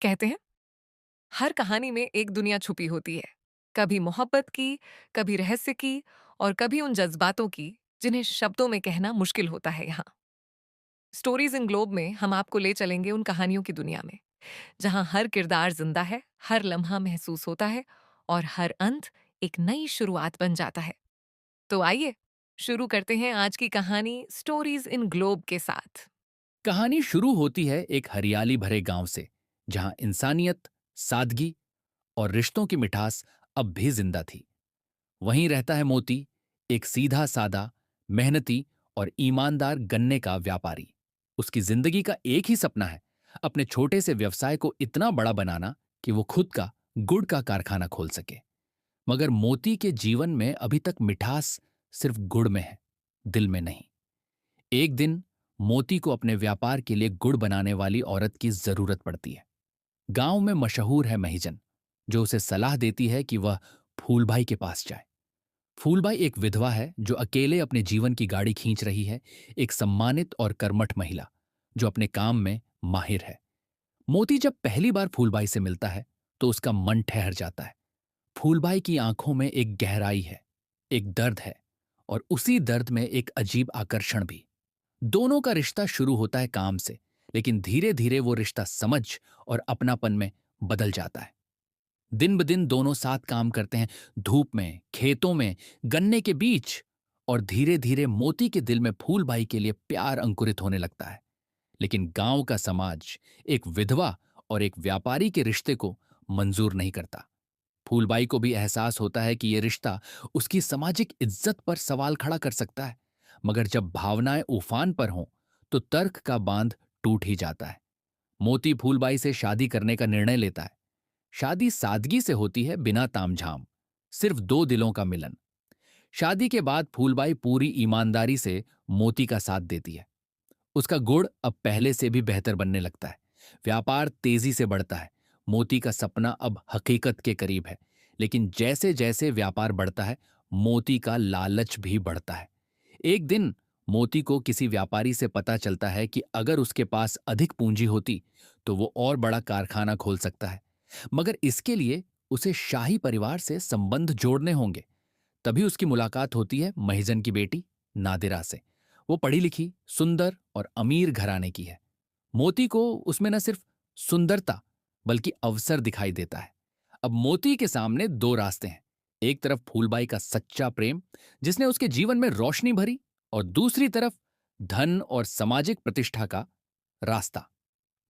कहते हैं हर कहानी में एक दुनिया छुपी होती है। कभी मोहब्बत की, कभी रहस्य की और कभी उन जज्बातों की जिन्हें शब्दों में कहना मुश्किल होता है। यहाँ स्टोरीज इन ग्लोब में हम आपको ले चलेंगे उन कहानियों की दुनिया में जहाँ हर किरदार जिंदा है, हर लम्हा महसूस होता है और हर अंत एक नई शुरुआत बन जाता है। तो आइए शुरू करते हैं आज की कहानी स्टोरीज इन ग्लोब के साथ। कहानी शुरू होती है एक हरियाली भरे गांव से, जहां इंसानियत, सादगी और रिश्तों की मिठास अब भी जिंदा थी। वहीं रहता है मोती, एक सीधा सादा, मेहनती और ईमानदार गन्ने का व्यापारी। उसकी जिंदगी का एक ही सपना है, अपने छोटे से व्यवसाय को इतना बड़ा बनाना कि वो खुद का गुड़ का कारखाना खोल सके। मगर मोती के जीवन में अभी तक मिठास सिर्फ गुड़ में है, दिल में नहीं। एक दिन मोती को अपने व्यापार के लिए गुड़ बनाने वाली औरत की जरूरत पड़ती है। गांव में मशहूर है महिजन, जो उसे सलाह देती है कि वह फूलबाई के पास जाए। फूलबाई एक विधवा है जो अकेले अपने जीवन की गाड़ी खींच रही है, एक सम्मानित और कर्मठ महिला जो अपने काम में माहिर है। मोती जब पहली बार फूलबाई से मिलता है तो उसका मन ठहर जाता है। फूलबाई की आंखों में एक गहराई है, एक दर्द है, और उसी दर्द में एक अजीब आकर्षण भी। दोनों का रिश्ता शुरू होता है काम से, लेकिन धीरे धीरे वो रिश्ता समझ और अपनापन में बदल जाता है। दिन ब दिन दोनों साथ काम करते हैं, धूप में, खेतों में, गन्ने के बीच, और धीरे धीरे मोती के दिल में फूलबाई के लिए प्यार अंकुरित होने लगता है। लेकिन गांव का समाज एक विधवा और एक व्यापारी के रिश्ते को मंजूर नहीं करता। फूलबाई को भी एहसास होता है कि यह रिश्ता उसकी सामाजिक इज्जत पर सवाल खड़ा कर सकता है। मगर जब भावनाएं उफान पर हों तो तर्क का बांध टूट ही जाता है। मोती फूलबाई से शादी करने का निर्णय लेता है। शादी सादगी से होती है, बिना तामझाम, सिर्फ दो दिलों का मिलन। शादी के बाद फूलबाई पूरी ईमानदारी से मोती का साथ देती है। उसका गुड़ अब पहले से भी बेहतर बनने लगता है। व्यापार तेजी से बढ़ता है। मोती का सपना अब हकीकत के करीब है। लेकिन जैसे जैसे व्यापार बढ़ता है, मोती का लालच भी बढ़ता है। एक दिन मोती को किसी व्यापारी से पता चलता है कि अगर उसके पास अधिक पूंजी होती तो वो और बड़ा कारखाना खोल सकता है। मगर इसके लिए उसे शाही परिवार से संबंध जोड़ने होंगे। तभी उसकी मुलाकात होती है महिजन की बेटी नादिरा से। वो पढ़ी लिखी, सुंदर और अमीर घराने की है। मोती को उसमें न सिर्फ सुंदरता बल्कि अवसर दिखाई देता है। अब मोती के सामने दो रास्ते हैं। एक तरफ फूलबाई का सच्चा प्रेम, जिसने उसके जीवन में रोशनी भरी, और दूसरी तरफ धन और सामाजिक प्रतिष्ठा का रास्ता,